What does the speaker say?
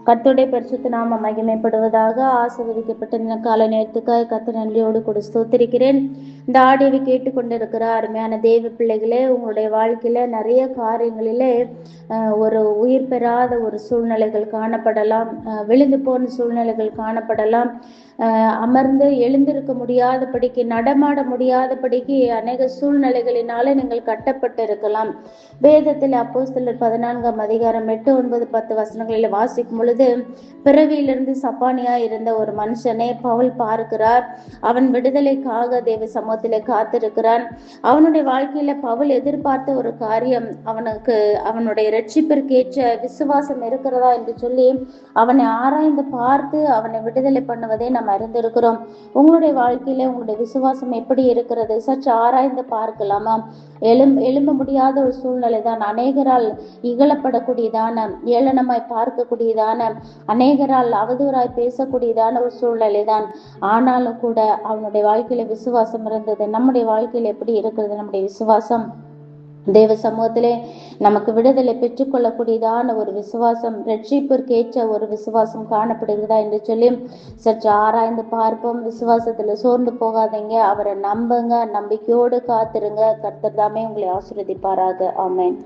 கர்த்தருடைய பரிசுத்த நாம மகிமைப்படுவதாக. ஆசீர்வதிக்கப்பட்ட இந்த கால நேரத்துக்காக கர்த்தர் நன்றியோடு கூட ஸ்தோத்திரிக்கிறேன். இந்த ஆடியோவை கேட்டுக்கொண்டிருக்கிற அருமையான தேவ பிள்ளைகளே, உங்களுடைய வாழ்க்கையில நிறைய காரியங்களிலே ஒரு உயிர் பெறாத ஒரு சூழ்நிலைகள் காணப்படலாம், விழுந்து போன சூழ்நிலைகள் காணப்படலாம், அமர்ந்து எழுந்திருக்க முடியாதபடிக்கு, நடமாட முடியாதபடிக்கு அநேக சூழ்நிலைகளினால நீங்கள் கட்டப்பட்டு இருக்கலாம். வேதத்தில் அப்போஸ்தலர் 14ஆம் அதிகாரம் 8, 9, 10 வசனங்களில் வாசிக்கும் பொழுது, பிறவியிலிருந்து சப்பானியா இருந்த ஒரு மனுஷனை பவுல் பார்க்கிறார். அவன் விடுதலைக்காக தேவ சமூகத்திலே காத்திருக்கிறான். அவனுடைய வாழ்க்கையில பவுல் எதிர்பார்த்த ஒரு காரியம், அவனுடைய இரட்சிப்பிற்கேற்ற விசுவாசம் இருக்கிறதா என்று சொல்லி அவனை ஆராய்ந்து பார்த்து அவனை விடுதலை பண்ணுவதை நாம் அறிந்திருக்கிறோம். உங்களுடைய வாழ்க்கையில உங்களுடைய விசுவாசம் எப்படி இருக்கிறது? சற்று ஆராய்ந்து பார்க்கலாமா? எழும்ப முடியாத ஒரு சூழ்நிலை தான், அநேகரால் இகழப்படக்கூடியதான, ஏளனமாய் பார்க்கக்கூடியதான, அநேகரால் அவதூறாய் பேசக்கூடியதான ஒரு சூழ்நிலை தான். ஆனாலும் கூட அவனுடைய வாழ்க்கையில விசுவாசம் இருந்தது. நம்முடைய வாழ்க்கையில எப்படி இருக்கிறது நம்முடைய விசுவாசம்? தேவ சமூகத்திலே நமக்கு விடுதலை பெற்றுக்கொள்ளக்கூடியதான ஒரு விசுவாசம், ரட்சிப்பிற்கேற்ற ஒரு விசுவாசம் காணப்படுகிறதா என்று சொல்லி சற்று ஆராய்ந்து பார்ப்போம். விசுவாசத்துல சோர்ந்து போகாதீங்க, அவரை நம்புங்க, நம்பிக்கையோடு காத்திருங்க. கர்த்தர் தாமே உங்களை ஆசீர்வதிப்பாராக. ஆமென்.